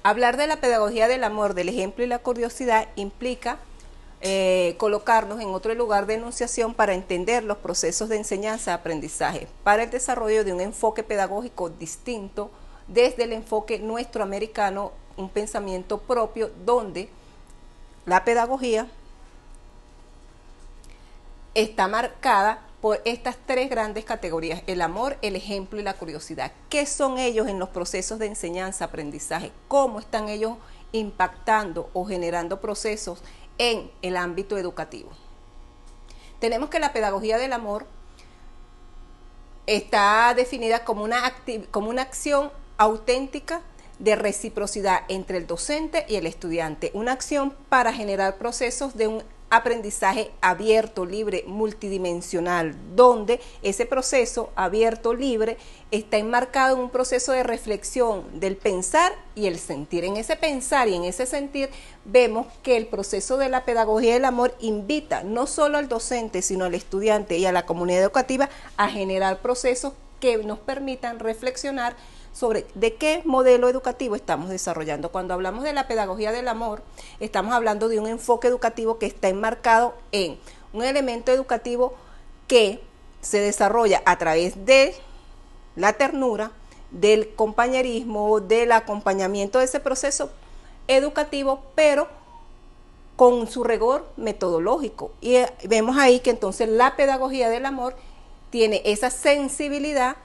Hablar de la pedagogía del amor, del ejemplo y la curiosidad implica colocarnos en otro lugar de enunciación para entender los procesos de enseñanza-aprendizaje, para el desarrollo de un enfoque pedagógico distinto desde el enfoque nuestro americano, un pensamiento propio donde la pedagogía está marcada por estas tres grandes categorías: el amor, el ejemplo y la curiosidad. ¿Qué son ellos en los procesos de enseñanza-aprendizaje? ¿Cómo están ellos impactando o generando procesos en el ámbito educativo? Tenemos que la pedagogía del amor está definida como una acción auténtica de reciprocidad entre el docente y el estudiante, una acción para generar procesos de un aprendizaje abierto, libre, multidimensional, donde ese proceso abierto, libre, está enmarcado en un proceso de reflexión del pensar y el sentir. En ese pensar y en ese sentir vemos que el proceso de la pedagogía del amor invita no solo al docente, sino al estudiante y a la comunidad educativa a generar procesos que nos permitan reflexionar sobre de qué modelo educativo estamos desarrollando. Cuando hablamos de la pedagogía del amor, estamos hablando de un enfoque educativo que está enmarcado en un elemento educativo que se desarrolla a través de la ternura, del compañerismo, del acompañamiento de ese proceso educativo, pero con su rigor metodológico. Y vemos ahí que entonces la pedagogía del amor tiene esa sensibilidad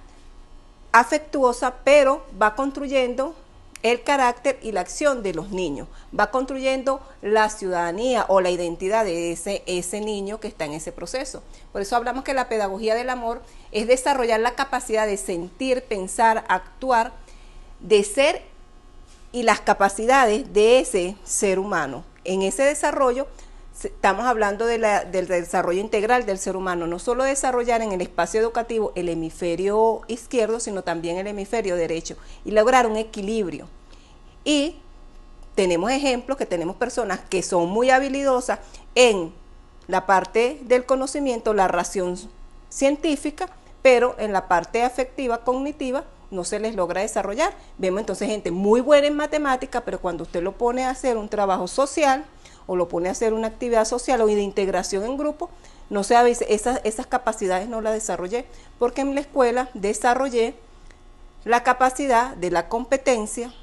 afectuosa, pero va construyendo el carácter y la acción de los niños, va construyendo la ciudadanía o la identidad de ese niño que está en ese proceso. Por eso hablamos que la pedagogía del amor es desarrollar la capacidad de sentir, pensar, actuar, de ser y las capacidades de ese ser humano. En ese desarrollo estamos hablando del desarrollo integral del ser humano, no solo desarrollar en el espacio educativo el hemisferio izquierdo, sino también el hemisferio derecho, y lograr un equilibrio. Y tenemos ejemplos que tenemos personas que son muy habilidosas en la parte del conocimiento, la ración científica, pero en la parte afectiva, cognitiva, no se les logra desarrollar. Vemos entonces gente muy buena en matemática, pero cuando usted lo pone a hacer un trabajo social, o lo pone a hacer una actividad social o de integración en grupo, no se avisa, esas capacidades no las desarrollé, porque en la escuela desarrollé la capacidad de la competencia,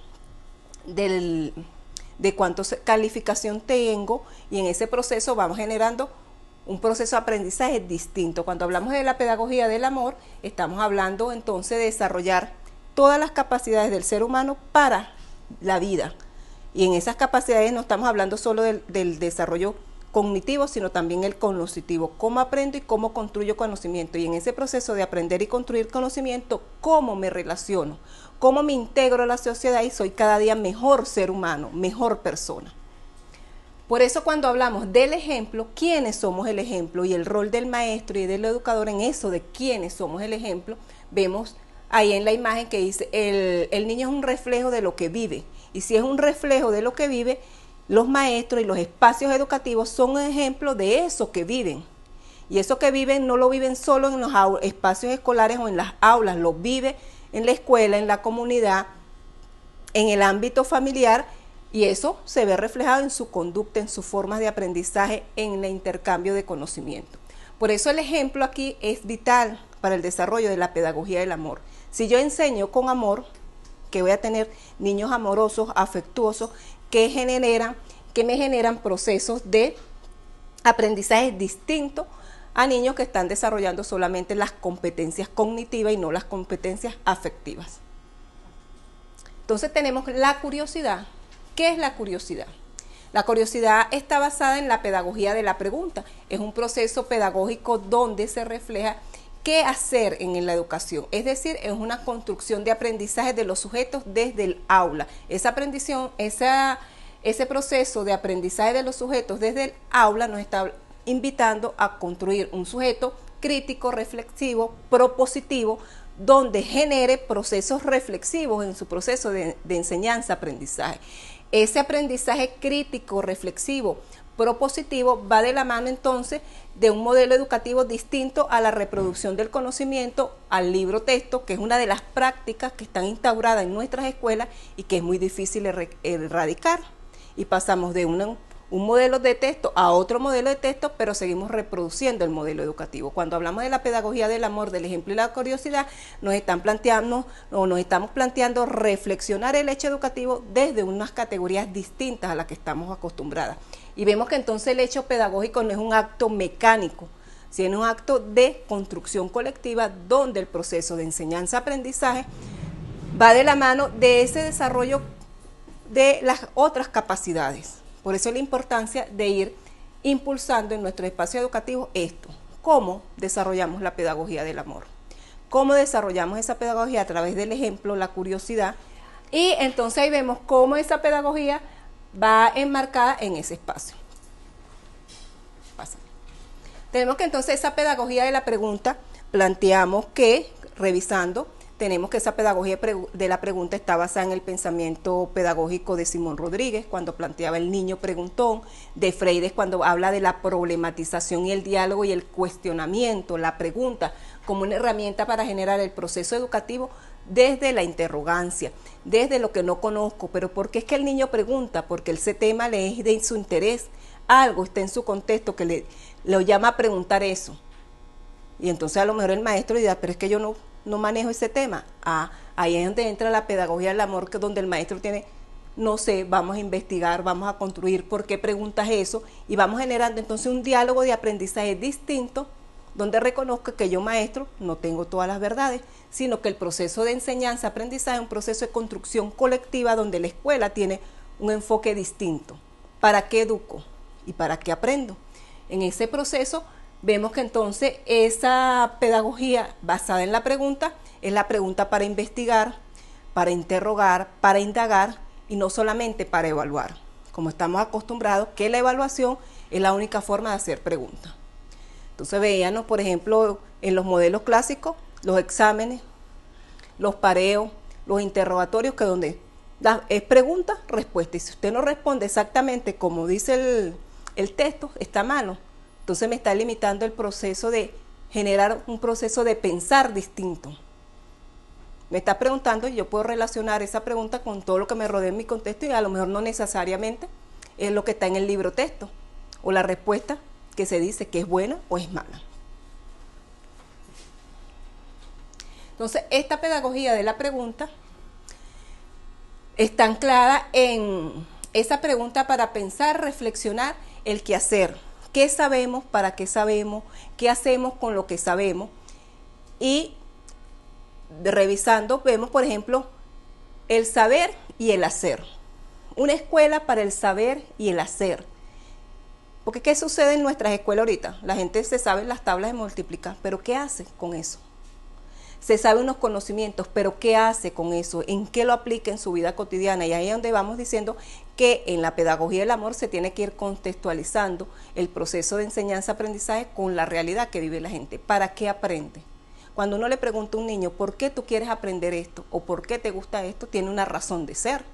de cuánto calificación tengo, y en ese proceso vamos generando un proceso de aprendizaje distinto. Cuando hablamos de la pedagogía del amor, estamos hablando entonces de desarrollar todas las capacidades del ser humano para la vida. Y en esas capacidades no estamos hablando solo del desarrollo cognitivo, sino también el cognitivo, cómo aprendo y cómo construyo conocimiento. Y en ese proceso de aprender y construir conocimiento, cómo me relaciono, cómo me integro a la sociedad y soy cada día mejor ser humano, mejor persona. Por eso cuando hablamos del ejemplo, ¿quiénes somos el ejemplo? Y el rol del maestro y del educador en eso de quiénes somos el ejemplo, vemos ahí en la imagen que dice, el niño es un reflejo de lo que vive. Y si es un reflejo de lo que vive, los maestros y los espacios educativos son un ejemplo de eso que viven. Y eso que viven no lo viven solo en los espacios escolares o en las aulas, lo vive en la escuela, en la comunidad, en el ámbito familiar, y eso se ve reflejado en su conducta, en sus formas de aprendizaje, en el intercambio de conocimiento. Por eso el ejemplo aquí es vital para el desarrollo de la pedagogía del amor. Si yo enseño con amor, que voy a tener niños amorosos, afectuosos, que me generan procesos de aprendizaje distintos a niños que están desarrollando solamente las competencias cognitivas y no las competencias afectivas. Entonces tenemos la curiosidad. ¿Qué es la curiosidad? La curiosidad está basada en la pedagogía de la pregunta. Es un proceso pedagógico donde se refleja qué hacer en la educación, es decir, es una construcción de aprendizaje de los sujetos desde el aula. Ese proceso de aprendizaje de los sujetos desde el aula nos está invitando a construir un sujeto crítico, reflexivo, propositivo, donde genere procesos reflexivos en su proceso de enseñanza-aprendizaje. Ese aprendizaje crítico, reflexivo, propositivo va de la mano entonces de un modelo educativo distinto a la reproducción del conocimiento, al libro texto, que es una de las prácticas que están instauradas en nuestras escuelas y que es muy difícil erradicar. Y pasamos de un modelo de texto a otro modelo de texto, pero seguimos reproduciendo el modelo educativo. Cuando hablamos de la pedagogía del amor, del ejemplo y la curiosidad, nos estamos planteando reflexionar el hecho educativo desde unas categorías distintas a las que estamos acostumbradas. Y vemos que entonces el hecho pedagógico no es un acto mecánico, sino un acto de construcción colectiva donde el proceso de enseñanza-aprendizaje va de la mano de ese desarrollo de las otras capacidades. Por eso la importancia de ir impulsando en nuestro espacio educativo esto. ¿Cómo desarrollamos la pedagogía del amor? ¿Cómo desarrollamos esa pedagogía? A través del ejemplo, la curiosidad. Y entonces ahí vemos cómo esa pedagogía va enmarcada en ese espacio. Pásame. Tenemos que entonces esa pedagogía de la pregunta, planteamos que, revisando, tenemos que esa pedagogía de la pregunta está basada en el pensamiento pedagógico de Simón Rodríguez, cuando planteaba el niño preguntón, de Freire cuando habla de la problematización y el diálogo y el cuestionamiento, la pregunta, como una herramienta para generar el proceso educativo desde la interrogancia, desde lo que no conozco. Pero ¿por qué es que el niño pregunta? Porque ese tema le es de su interés, algo está en su contexto que lo llama a preguntar eso. Y entonces a lo mejor el maestro dirá, pero es que yo no manejo ese tema. Ahí es donde entra la pedagogía del amor, que es donde el maestro tiene, no sé, vamos a investigar, vamos a construir por qué preguntas eso, y vamos generando entonces un diálogo de aprendizaje distinto, donde reconozco que yo, maestro, no tengo todas las verdades, sino que el proceso de enseñanza-aprendizaje es un proceso de construcción colectiva donde la escuela tiene un enfoque distinto. ¿Para qué educo? ¿Y para qué aprendo? En ese proceso vemos que entonces esa pedagogía basada en la pregunta es la pregunta para investigar, para interrogar, para indagar y no solamente para evaluar. Como estamos acostumbrados que la evaluación es la única forma de hacer preguntas. Entonces veíamos, por ejemplo, en los modelos clásicos, los exámenes, los pareos, los interrogatorios, que donde es pregunta, respuesta. Y si usted no responde exactamente como dice el texto, está malo. Entonces me está limitando el proceso de generar un proceso de pensar distinto. Me está preguntando y yo puedo relacionar esa pregunta con todo lo que me rodea en mi contexto y a lo mejor no necesariamente es lo que está en el libro texto o la respuesta que se dice que es buena o es mala. Entonces, esta pedagogía de la pregunta está anclada en esa pregunta para pensar, reflexionar el qué hacer. ¿Qué sabemos? ¿Para qué sabemos? ¿Qué hacemos con lo que sabemos? Y revisando, vemos, por ejemplo, el saber y el hacer. Una escuela para el saber y el hacer. Porque ¿qué sucede en nuestras escuelas ahorita? La gente se sabe las tablas de multiplicar, pero ¿qué hace con eso? Se sabe unos conocimientos, pero ¿qué hace con eso? ¿En qué lo aplica en su vida cotidiana? Y ahí es donde vamos diciendo que en la pedagogía del amor se tiene que ir contextualizando el proceso de enseñanza-aprendizaje con la realidad que vive la gente. ¿Para qué aprende? Cuando uno le pregunta a un niño, ¿por qué tú quieres aprender esto? ¿O por qué te gusta esto? Tiene una razón de ser.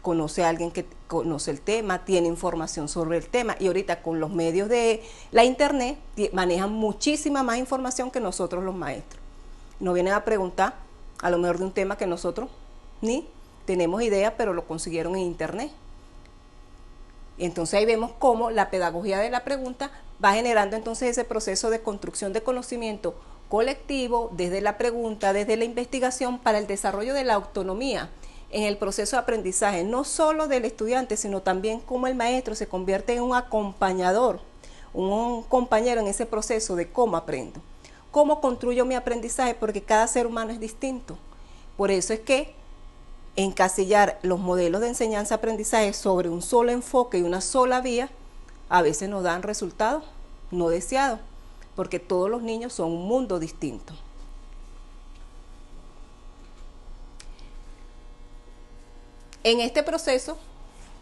Conoce a alguien que conoce el tema, tiene información sobre el tema, y ahorita con los medios de la internet manejan muchísima más información que nosotros los maestros. Nos vienen a preguntar a lo mejor de un tema que nosotros ni tenemos idea, pero lo consiguieron en internet. Y entonces ahí vemos cómo la pedagogía de la pregunta va generando entonces ese proceso de construcción de conocimiento colectivo desde la pregunta, desde la investigación, para el desarrollo de la autonomía en el proceso de aprendizaje, no solo del estudiante, sino también cómo el maestro se convierte en un acompañador, un compañero en ese proceso de cómo aprendo, cómo construyo mi aprendizaje, porque cada ser humano es distinto. Por eso es que encasillar los modelos de enseñanza-aprendizaje sobre un solo enfoque y una sola vía, a veces nos dan resultados no deseados, porque todos los niños son un mundo distinto. En este proceso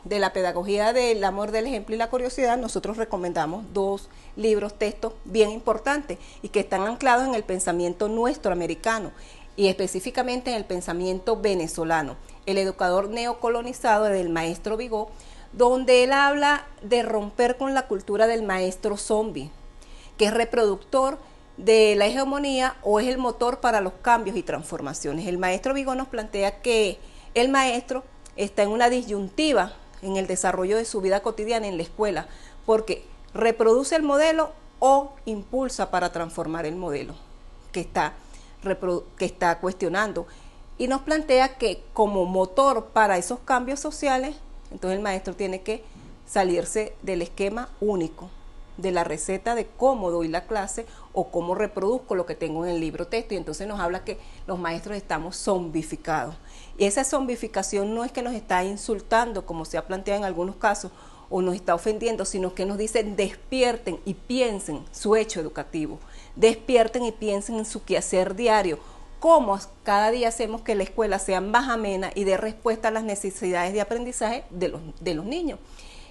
de la pedagogía del amor, del ejemplo y la curiosidad, nosotros recomendamos dos libros, textos bien importantes y que están anclados en el pensamiento nuestro americano y específicamente en el pensamiento venezolano. El educador neocolonizado del maestro Vigo donde él habla de romper con la cultura del maestro zombie, que es reproductor de la hegemonía o es el motor para los cambios y transformaciones. El maestro Vigo nos plantea que el maestro está en una disyuntiva en el desarrollo de su vida cotidiana en la escuela, porque reproduce el modelo o impulsa para transformar el modelo que está cuestionando. Y nos plantea que como motor para esos cambios sociales, entonces el maestro tiene que salirse del esquema único, de la receta de cómo doy la clase o cómo reproduzco lo que tengo en el libro texto, y entonces nos habla que los maestros estamos zombificados. Y esa zombificación no es que nos está insultando, como se ha planteado en algunos casos, o nos está ofendiendo, sino que nos dice despierten y piensen su hecho educativo, despierten y piensen en su quehacer diario, cómo cada día hacemos que la escuela sea más amena y dé respuesta a las necesidades de aprendizaje de los niños.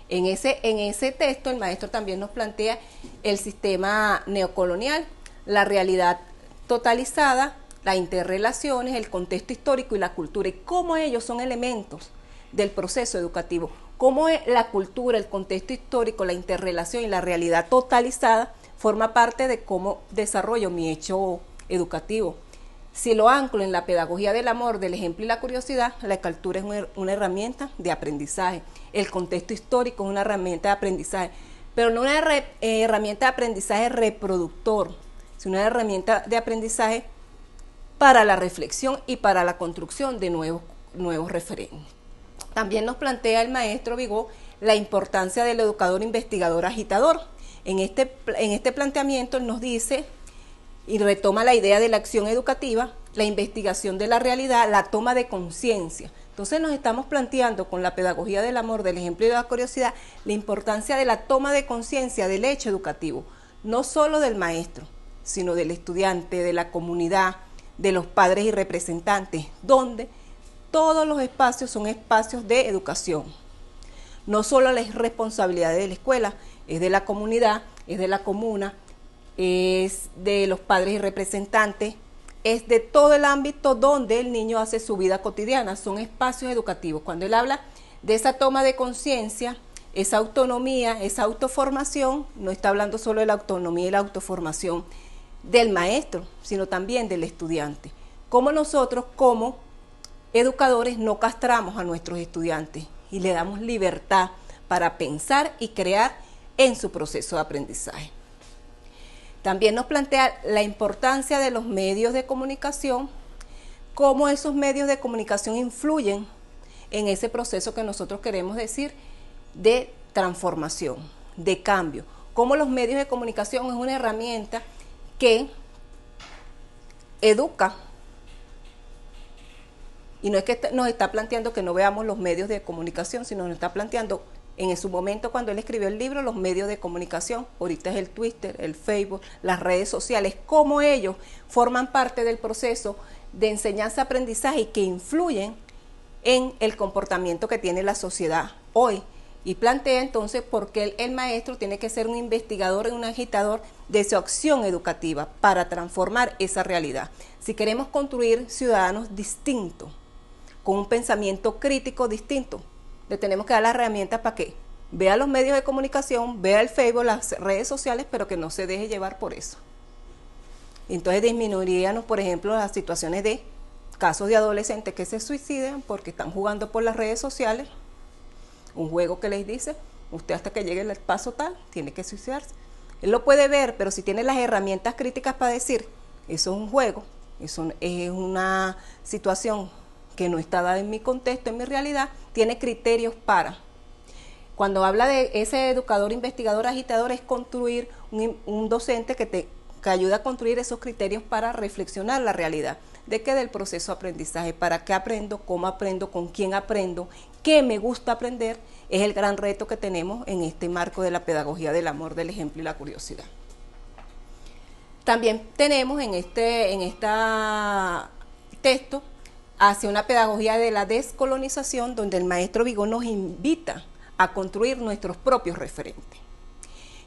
En ese texto el maestro también nos plantea el sistema neocolonial, la realidad totalizada, las interrelaciones, el contexto histórico y la cultura, y cómo ellos son elementos del proceso educativo, cómo la cultura, el contexto histórico, la interrelación y la realidad totalizada forma parte de cómo desarrollo mi hecho educativo. Si lo anclo en la pedagogía del amor, del ejemplo y la curiosidad, la cultura es una herramienta de aprendizaje. El contexto histórico es una herramienta de aprendizaje, pero no una herramienta de aprendizaje reproductor, sino una herramienta de aprendizaje para la reflexión y para la construcción de nuevos referentes. También nos plantea el maestro Vigo la importancia del educador investigador agitador. En este planteamiento él nos dice y retoma la idea de la acción educativa, la investigación de la realidad, la toma de conciencia. Entonces nos estamos planteando con la pedagogía del amor, del ejemplo y de la curiosidad, la importancia de la toma de conciencia del hecho educativo, no solo del maestro, sino del estudiante, de la comunidad, de los padres y representantes, donde todos los espacios son espacios de educación. No solo la responsabilidad de la escuela, es de la comunidad, es de la comuna, es de los padres y representantes, es de todo el ámbito donde el niño hace su vida cotidiana, son espacios educativos. Cuando él habla de esa toma de conciencia, esa autonomía, esa autoformación, no está hablando solo de la autonomía y la autoformación del maestro, sino también del estudiante. Como nosotros, como educadores, no castramos a nuestros estudiantes y le damos libertad para pensar y crear en su proceso de aprendizaje. También nos plantea la importancia de los medios de comunicación, cómo esos medios de comunicación influyen en ese proceso que nosotros queremos decir de transformación, de cambio. Cómo los medios de comunicación es una herramienta que educa, y no es que nos está planteando que no veamos los medios de comunicación, sino nos está planteando en su momento cuando él escribió el libro, los medios de comunicación, ahorita es el Twitter, el Facebook, las redes sociales, cómo ellos forman parte del proceso de enseñanza-aprendizaje y que influyen en el comportamiento que tiene la sociedad hoy. Y plantea entonces por qué el maestro tiene que ser un investigador y un agitador de su acción educativa para transformar esa realidad. Si queremos construir ciudadanos distintos, con un pensamiento crítico distinto, le tenemos que dar las herramientas para que vea los medios de comunicación, vea el Facebook, las redes sociales, pero que no se deje llevar por eso. Entonces disminuiríamos, por ejemplo, las situaciones de casos de adolescentes que se suicidan porque están jugando por las redes sociales, un juego que les dice, usted hasta que llegue el paso tal, tiene que suicidarse. Él lo puede ver, pero si tiene las herramientas críticas para decir, eso es un juego, eso es una situación que no está dada en mi contexto, en mi realidad, tiene criterios para. Cuando habla de ese educador, investigador, agitador, es construir un docente que ayuda a construir esos criterios para reflexionar la realidad. ¿De qué? Del proceso de aprendizaje. ¿Para qué aprendo? ¿Cómo aprendo? ¿Con quién aprendo? ¿Qué me gusta aprender? Es el gran reto que tenemos en este marco de la pedagogía del amor, del ejemplo y la curiosidad. También tenemos en este texto hacia una pedagogía de la descolonización, donde el maestro Vigo nos invita a construir nuestros propios referentes.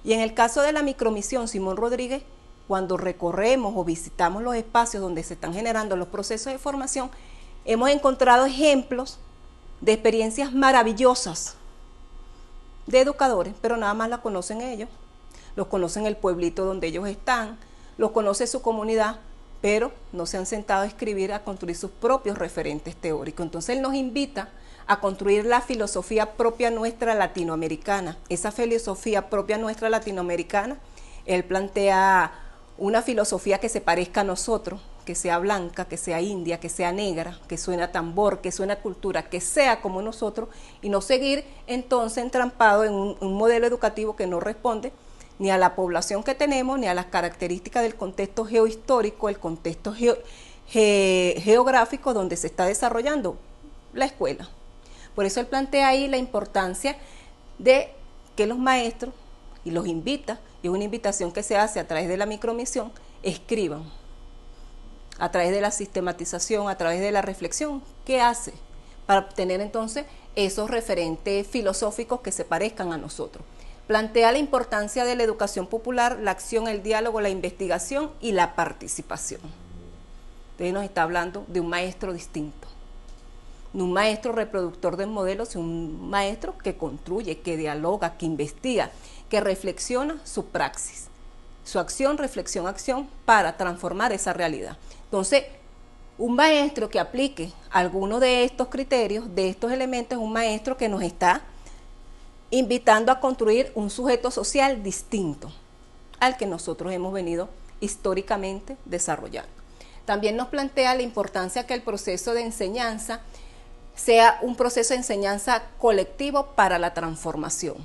Y en el caso de la micromisión Simón Rodríguez, cuando recorremos o visitamos los espacios donde se están generando los procesos de formación, hemos encontrado ejemplos de experiencias maravillosas de educadores, pero nada más la conocen ellos, los conocen el pueblito donde ellos están, los conoce su comunidad, pero no se han sentado a escribir, a construir sus propios referentes teóricos. Entonces él nos invita a construir la filosofía propia nuestra latinoamericana. Esa filosofía propia nuestra latinoamericana, él plantea una filosofía que se parezca a nosotros, que sea blanca, que sea india, que sea negra, que suena tambor, que suena cultura, que sea como nosotros, y no seguir entonces entrampado en un modelo educativo que no responde ni a la población que tenemos, ni a las características del contexto geohistórico, el contexto geográfico donde se está desarrollando la escuela. Por eso él plantea ahí la importancia de que los maestros, y los invita, y es una invitación que se hace a través de la micromisión, escriban, a través de la sistematización, a través de la reflexión, ¿qué hace? Para obtener entonces esos referentes filosóficos que se parezcan a nosotros. Plantea la importancia de la educación popular, la acción, el diálogo, la investigación y la participación. Entonces nos está hablando de un maestro distinto, no un maestro reproductor de modelos, sino un maestro que construye, que dialoga, que investiga, que reflexiona su praxis, su acción, reflexión, acción, para transformar esa realidad. Entonces, un maestro que aplique alguno de estos criterios, de estos elementos, es un maestro que nos está invitando a construir un sujeto social distinto al que nosotros hemos venido históricamente desarrollando. También nos plantea la importancia que el proceso de enseñanza sea un proceso de enseñanza colectivo para la transformación.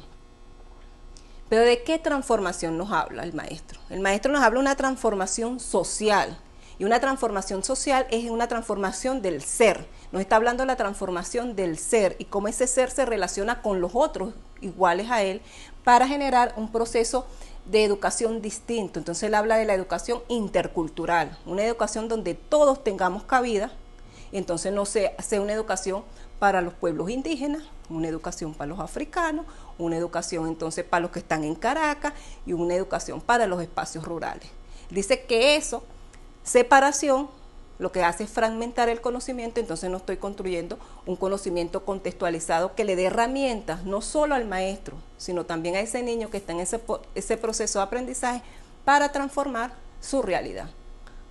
Pero ¿de qué transformación nos habla el maestro? El maestro nos habla de una transformación social. Y una transformación social es una transformación del ser. Nos está hablando de la transformación del ser y cómo ese ser se relaciona con los otros iguales a él para generar un proceso de educación distinto. Entonces él habla de la educación intercultural, una educación donde todos tengamos cabida. Entonces no sea una educación para los pueblos indígenas, una educación para los africanos, una educación entonces para los que están en Caracas y una educación para los espacios rurales. Dice que eso, separación, lo que hace es fragmentar el conocimiento, entonces no estoy construyendo un conocimiento contextualizado que le dé herramientas no solo al maestro, sino también a ese niño que está en ese proceso de aprendizaje para transformar su realidad.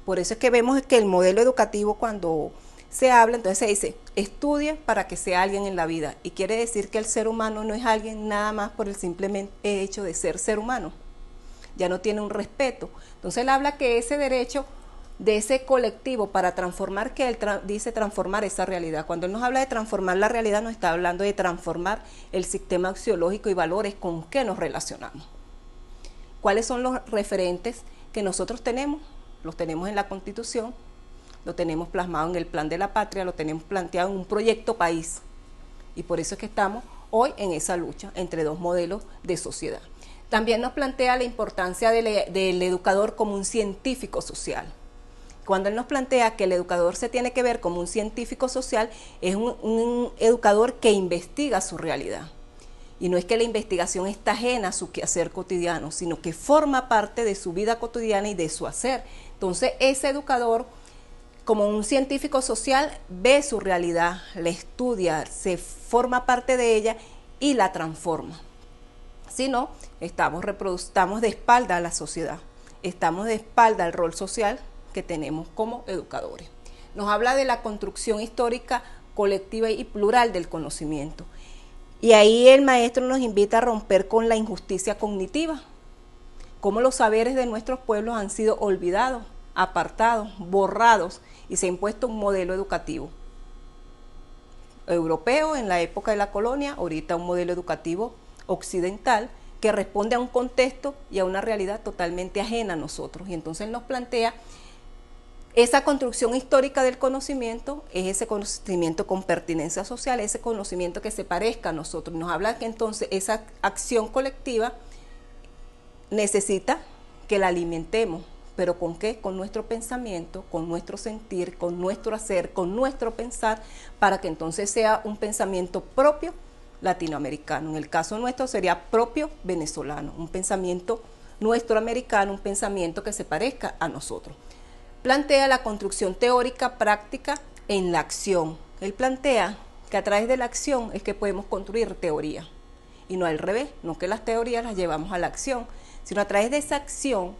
Por eso es que vemos que el modelo educativo, cuando se habla, entonces se dice, estudie para que sea alguien en la vida, y quiere decir que el ser humano no es alguien nada más por el simple hecho de ser humano, ya no tiene un respeto. Entonces él habla que ese derecho de ese colectivo para transformar, que él dice transformar esa realidad. Cuando él nos habla de transformar la realidad, nos está hablando de transformar el sistema axiológico y valores con que nos relacionamos. ¿Cuáles son los referentes que nosotros tenemos? Los tenemos en la Constitución, lo tenemos plasmado en el Plan de la Patria, lo tenemos planteado en un proyecto país. Y por eso es que estamos hoy en esa lucha entre dos modelos de sociedad. También nos plantea la importancia del educador como un científico social. Cuando él nos plantea que el educador se tiene que ver como un científico social, es un educador que investiga su realidad. Y no es que la investigación está ajena a su quehacer cotidiano, sino que forma parte de su vida cotidiana y de su hacer. Entonces, ese educador, como un científico social, ve su realidad, la estudia, se forma parte de ella y la transforma. Si no, estamos de espalda a la sociedad, estamos de espalda al rol social que tenemos como educadores. Nos habla de la construcción histórica colectiva y plural del conocimiento. Y ahí el maestro nos invita a romper con la injusticia cognitiva, cómo los saberes de nuestros pueblos han sido olvidados, apartados, borrados, y se ha impuesto un modelo educativo europeo en la época de la colonia, ahorita un modelo educativo occidental que responde a un contexto y a una realidad totalmente ajena a nosotros. Y entonces nos plantea esa construcción histórica del conocimiento, es ese conocimiento con pertinencia social, ese conocimiento que se parezca a nosotros. Nos habla que entonces esa acción colectiva necesita que la alimentemos, pero ¿con qué? Con nuestro pensamiento, con nuestro sentir, con nuestro hacer, con nuestro pensar, para que entonces sea un pensamiento propio latinoamericano. En el caso nuestro sería propio venezolano, un pensamiento nuestro americano, un pensamiento que se parezca a nosotros. Plantea la construcción teórica práctica en la acción. Él plantea que a través de la acción es que podemos construir teoría. y no al revés, no que las teorías las llevamos a la acción, sino a través de esa acción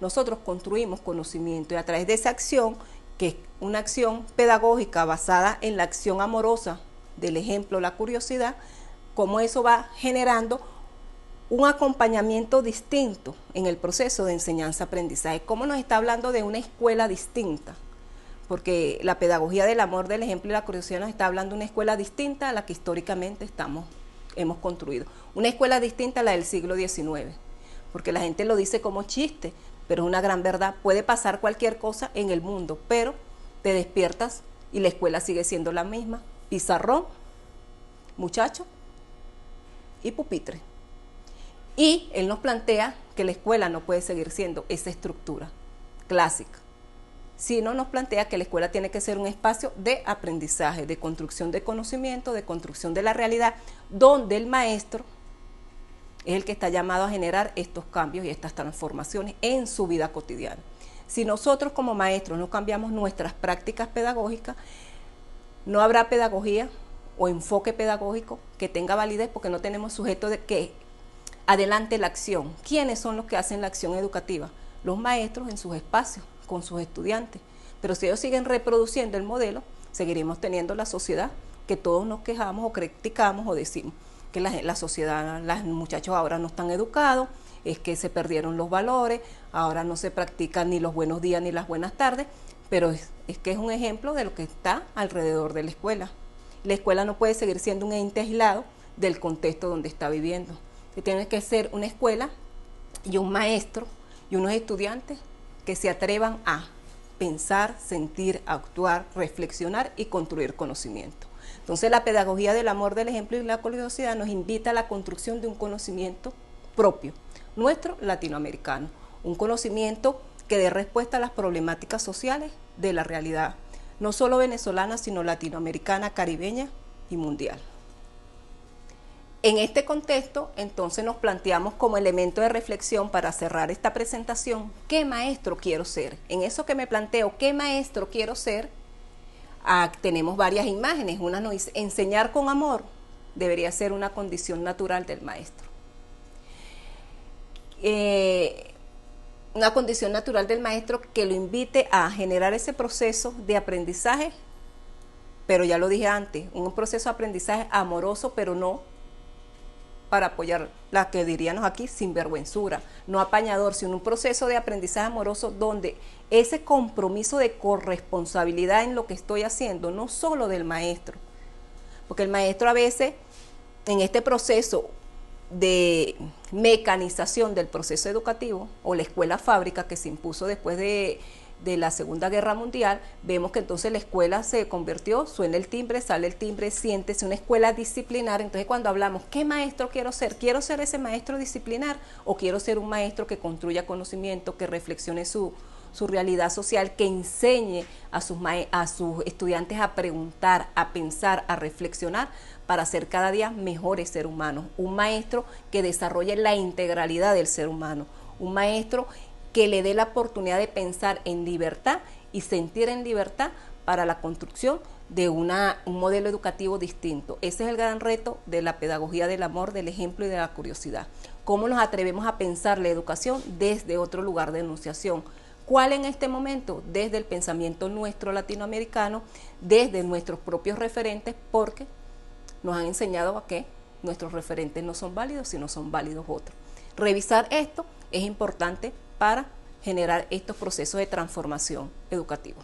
nosotros construimos conocimiento, y a través de esa acción, que es una acción pedagógica basada en la acción amorosa del ejemplo, la curiosidad, cómo eso va generando un acompañamiento distinto en el proceso de enseñanza-aprendizaje. ¿Cómo nos está hablando de una escuela distinta? Porque la pedagogía del amor, del ejemplo y la curiosidad nos está hablando de una escuela distinta a la que históricamente hemos construido. Una escuela distinta a la del siglo XIX, porque la gente lo dice como chiste, pero es una gran verdad. Puede pasar cualquier cosa en el mundo, pero te despiertas y la escuela sigue siendo la misma. Pizarrón, muchacho y pupitre. Y él nos plantea que la escuela no puede seguir siendo esa estructura clásica, sino nos plantea que la escuela tiene que ser un espacio de aprendizaje, de construcción de conocimiento, de construcción de la realidad, donde el maestro es el que está llamado a generar estos cambios y estas transformaciones en su vida cotidiana. Si nosotros como maestros no cambiamos nuestras prácticas pedagógicas, no habrá pedagogía o enfoque pedagógico que tenga validez, porque no tenemos sujeto de que adelante la acción. ¿Quiénes son los que hacen la acción educativa? Los maestros en sus espacios, con sus estudiantes. Pero si ellos siguen reproduciendo el modelo, seguiremos teniendo la sociedad que todos nos quejamos o criticamos o decimos que la sociedad, los muchachos ahora no están educados, es que se perdieron los valores, ahora no se practican ni los buenos días ni las buenas tardes, pero es que es un ejemplo de lo que está alrededor de la escuela. La escuela no puede seguir siendo un ente aislado del contexto donde está viviendo. Que tiene que ser una escuela y un maestro y unos estudiantes que se atrevan a pensar, sentir, actuar, reflexionar y construir conocimiento. Entonces la pedagogía del amor, del ejemplo y la curiosidad nos invita a la construcción de un conocimiento propio, nuestro latinoamericano, un conocimiento que dé respuesta a las problemáticas sociales de la realidad, no solo venezolana, sino latinoamericana, caribeña y mundial. En este contexto, entonces nos planteamos como elemento de reflexión para cerrar esta presentación, ¿qué maestro quiero ser? En eso que me planteo, ¿qué maestro quiero ser? Tenemos varias imágenes. Una nos dice, enseñar con amor debería ser una condición natural del maestro. Una condición natural del maestro que lo invite a generar ese proceso de aprendizaje, pero ya lo dije antes, un proceso de aprendizaje amoroso, pero no para apoyar la que diríamos aquí sinvergüenzura, no apañador, sino un proceso de aprendizaje amoroso donde ese compromiso de corresponsabilidad en lo que estoy haciendo, no solo del maestro, porque el maestro a veces en este proceso de mecanización del proceso educativo o la escuela fábrica que se impuso después de la Segunda Guerra Mundial, vemos que entonces la escuela se convirtió, suena el timbre, sale el timbre, siéntese, una escuela disciplinar. Entonces cuando hablamos, ¿qué maestro quiero ser? ¿Quiero ser ese maestro disciplinar o quiero ser un maestro que construya conocimiento, que reflexione su realidad social, que enseñe a sus estudiantes a preguntar, a pensar, a reflexionar para ser cada día mejores seres humanos? Un maestro que desarrolle la integralidad del ser humano, un maestro que le dé la oportunidad de pensar en libertad y sentir en libertad para la construcción de un modelo educativo distinto. Ese es el gran reto de la pedagogía del amor, del ejemplo y de la curiosidad. ¿Cómo nos atrevemos a pensar la educación desde otro lugar de enunciación? ¿Cuál en este momento? Desde el pensamiento nuestro latinoamericano, desde nuestros propios referentes, porque nos han enseñado a que nuestros referentes no son válidos, sino son válidos otros. Revisar esto es importante para generar estos procesos de transformación educativa.